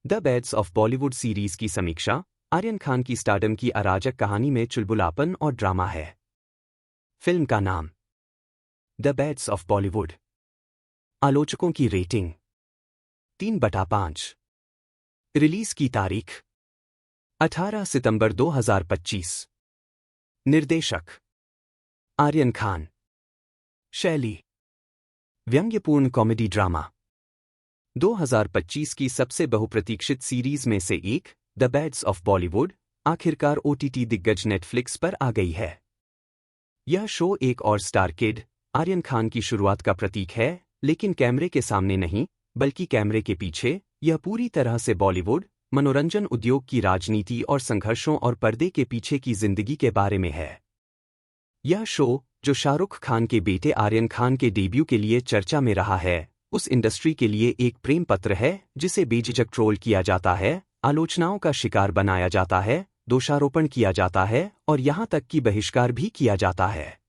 The beds of Bollywood series की समीक्षा आर्यन खान की स्टारडम की अराजक कहानी में चुलबुलापन और ड्रामा है। फिल्म का नाम द बेड्स ऑफ बॉलीवुड। आलोचकों की रेटिंग 3/5। रिलीज की तारीख 18 सितंबर 2025। निर्देशक आर्यन खान। शैली व्यंग्यपूर्ण कॉमेडी ड्रामा। 2025 की सबसे बहुप्रतीक्षित सीरीज में से एक द बेड्स ऑफ बॉलीवुड आखिरकार ओटीटी दिग्गज नेटफ्लिक्स पर आ गई है। यह शो एक और स्टार किड आर्यन खान की शुरुआत का प्रतीक है, लेकिन कैमरे के सामने नहीं बल्कि कैमरे के पीछे। यह पूरी तरह से बॉलीवुड मनोरंजन उद्योग की राजनीति और संघर्षों और पर्दे के पीछे की जिंदगी के बारे में है। यह शो, जो शाहरुख खान के बेटे आर्यन खान के डेब्यू के लिए चर्चा में रहा है, उस इंडस्ट्री के लिए एक प्रेम पत्र है जिसे बेझिझक ट्रोल किया जाता है, आलोचनाओं का शिकार बनाया जाता है, दोषारोपण किया जाता है और यहां तक कि बहिष्कार भी किया जाता है।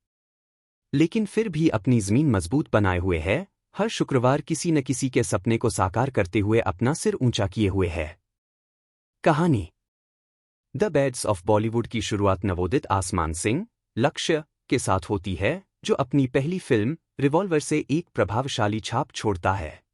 लेकिन फिर भी अपनी जमीन मजबूत बनाए हुए है, हर शुक्रवार किसी न किसी के सपने को साकार करते हुए अपना सिर ऊंचा किए हुए है। कहानी द बेड्स ऑफ बॉलीवुड की शुरुआत नवोदित आसमान सिंह लक्ष्य के साथ होती है, जो अपनी पहली फिल्म रिवॉल्वर से एक प्रभावशाली छाप छोड़ता है।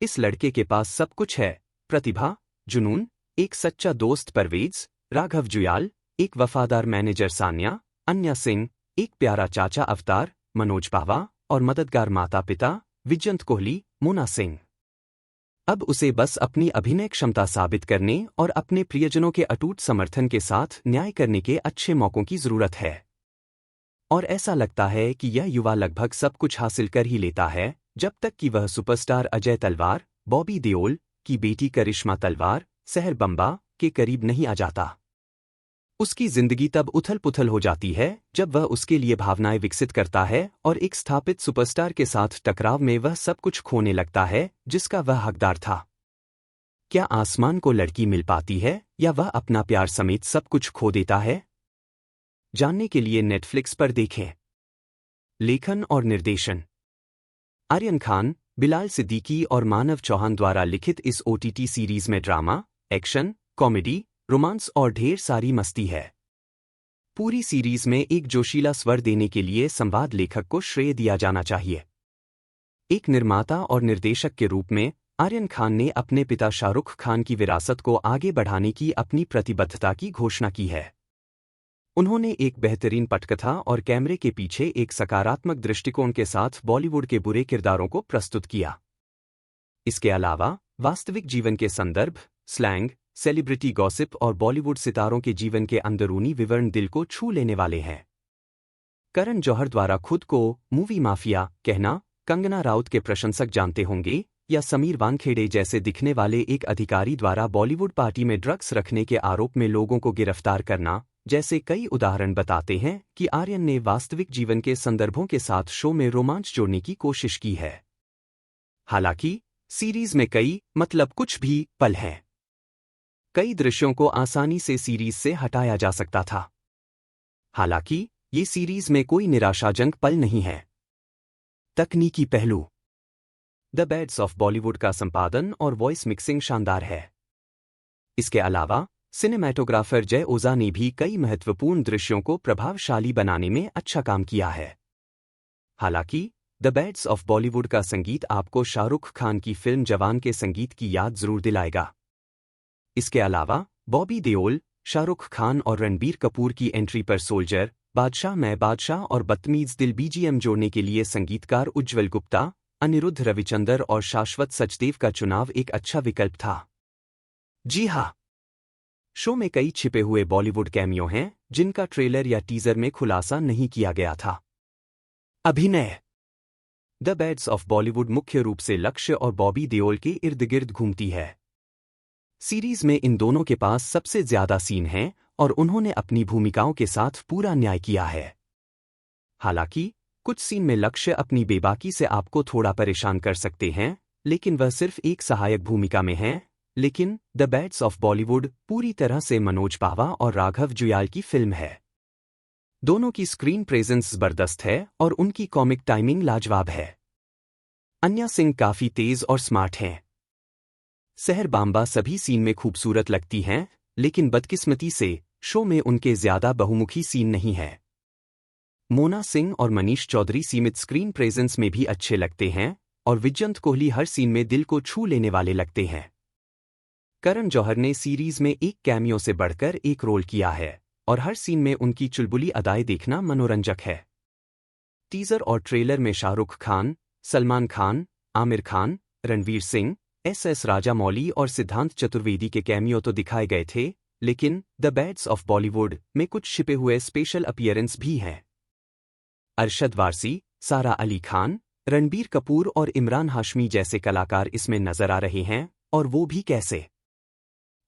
इस लड़के के पास सब कुछ है: प्रतिभा, जुनून, एक सच्चा दोस्त परवेज, राघव जुयाल, एक वफादार मैनेजर सान्या, अन्या सिंह, एक प्यारा चाचा अवतार, मनोज पावा और मददगार माता पिता विजयंत कोहली, मोना सिंह। अब उसे बस अपनी अभिनय क्षमता साबित करने और अपने प्रियजनों के अटूट समर्थन के साथ न्याय करने के अच्छे मौकों की जरूरत है। और ऐसा लगता है कि यह युवा लगभग सब कुछ हासिल कर ही लेता है, जब तक कि वह सुपरस्टार अजय तलवार, बॉबी देओल की बेटी करिश्मा तलवार, सहर बम्बा के करीब नहीं आ जाता। उसकी जिंदगी तब उथल-पुथल हो जाती है जब वह उसके लिए भावनाएं विकसित करता है और एक स्थापित सुपरस्टार के साथ टकराव में वह सब कुछ खोने लगता है जिसका वह हकदार था। क्या आसमान को लड़की मिल पाती है या वह अपना प्यार समेत सब कुछ खो देता है? जानने के लिए नेटफ्लिक्स पर देखें। लेखन और निर्देशन आर्यन खान, बिलाल सिद्दीकी और मानव चौहान द्वारा लिखित इस ओटीटी सीरीज में ड्रामा, एक्शन, कॉमेडी, रोमांस और ढेर सारी मस्ती है। पूरी सीरीज में एक जोशीला स्वर देने के लिए संवाद लेखक को श्रेय दिया जाना चाहिए। एक निर्माता और निर्देशक के रूप में आर्यन खान ने अपने पिता शाहरुख खान की विरासत को आगे बढ़ाने की अपनी प्रतिबद्धता की घोषणा की है। उन्होंने एक बेहतरीन पटकथा और कैमरे के पीछे एक सकारात्मक दृष्टिकोण के साथ बॉलीवुड के बुरे किरदारों को प्रस्तुत किया। इसके अलावा वास्तविक जीवन के संदर्भ, स्लैंग, सेलिब्रिटी गॉसिप और बॉलीवुड सितारों के जीवन के अंदरूनी विवरण दिल को छू लेने वाले हैं। करण जौहर द्वारा खुद को मूवी माफिया कहना कंगना राउत के प्रशंसक जानते होंगे, या समीर वानखेड़े जैसे दिखने वाले एक अधिकारी द्वारा बॉलीवुड पार्टी में ड्रग्स रखने के आरोप में लोगों को गिरफ्तार करना जैसे कई उदाहरण बताते हैं कि आर्यन ने वास्तविक जीवन के संदर्भों के साथ शो में रोमांच जोड़ने की कोशिश की है। हालांकि सीरीज में कुछ भी पल हैं। कई दृश्यों को आसानी से सीरीज से हटाया जा सकता था। हालांकि ये सीरीज में कोई निराशाजनक पल नहीं है। तकनीकी पहलू द बेड्स ऑफ बॉलीवुड का संपादन और वॉइस मिक्सिंग शानदार है। इसके अलावा सिनेमैटोग्राफर जय ओझा ने भी कई महत्वपूर्ण दृश्यों को प्रभावशाली बनाने में अच्छा काम किया है। हालांकि द बेड्स ऑफ बॉलीवुड का संगीत आपको शाहरुख खान की फिल्म जवान के संगीत की याद जरूर दिलाएगा। इसके अलावा बॉबी देओल, शाहरुख खान और रणबीर कपूर की एंट्री पर सोल्जर, बादशाह मैं बादशाह और बदतमीज दिल बीजीएम जोड़ने के लिए संगीतकार उज्ज्वल गुप्ता, अनिरुद्ध रविचंदर और शाश्वत सचदेव का चुनाव एक अच्छा विकल्प था। जी हाँ, शो में कई छिपे हुए बॉलीवुड कैमियो हैं जिनका ट्रेलर या टीजर में खुलासा नहीं किया गया था। अभिनय द बेड्स ऑफ बॉलीवुड मुख्य रूप से लक्ष्य और बॉबी देओल के इर्द गिर्द घूमती है। सीरीज में इन दोनों के पास सबसे ज्यादा सीन हैं और उन्होंने अपनी भूमिकाओं के साथ पूरा न्याय किया है। हालांकि कुछ सीन में लक्ष्य अपनी बेबाकी से आपको थोड़ा परेशान कर सकते हैं, लेकिन वह सिर्फ एक सहायक भूमिका में है। लेकिन द बेड्स ऑफ बॉलीवुड पूरी तरह से मनोज पावा और राघव जुयाल की फिल्म है। दोनों की स्क्रीन प्रेजेंस जबरदस्त है और उनकी कॉमिक टाइमिंग लाजवाब है। अन्या सिंह काफी तेज और स्मार्ट हैं। सहर बाम्बा सभी सीन में खूबसूरत लगती हैं, लेकिन बदकिस्मती से शो में उनके ज्यादा बहुमुखी सीन नहीं है। मोना सिंह और मनीष चौधरी सीमित स्क्रीन प्रेजेंस में भी अच्छे लगते हैं, और विजयंत कोहली हर सीन में दिल को छू लेने वाले लगते हैं। करण जौहर ने सीरीज में एक कैमियो से बढ़कर एक रोल किया है, और हर सीन में उनकी चुलबुली अदाएं देखना मनोरंजक है। टीजर और ट्रेलर में शाहरुख खान, सलमान खान, आमिर खान, रणवीर सिंह, एस राजामौली और सिद्धांत चतुर्वेदी के कैमियो तो दिखाए गए थे, लेकिन द बैड्स ऑफ बॉलीवुड में कुछ छिपे हुए स्पेशल अपीयरेंस भी हैं। अरशद वारसी, सारा अली खान, रणबीर कपूर और इमरान हाशमी जैसे कलाकार इसमें नजर आ रहे हैं, और वो भी कैसे।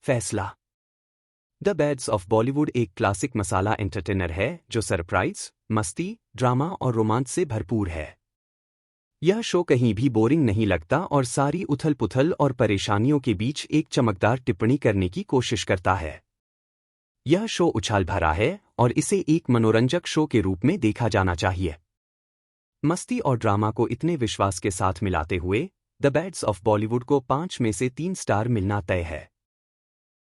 फैसला। द बैड्स ऑफ बॉलीवुड एक क्लासिक मसाला एंटरटेनर है जो सरप्राइज, मस्ती, ड्रामा और रोमांच से भरपूर है। यह शो कहीं भी बोरिंग नहीं लगता और सारी उथल-पुथल और परेशानियों के बीच एक चमकदार टिप्पणी करने की कोशिश करता है। यह शो उछाल भरा है और इसे एक मनोरंजक शो के रूप में देखा जाना चाहिए। मस्ती और ड्रामा को इतने विश्वास के साथ मिलाते हुए द बैड्स ऑफ बॉलीवुड को 5 में से 3 स्टार मिलना तय है।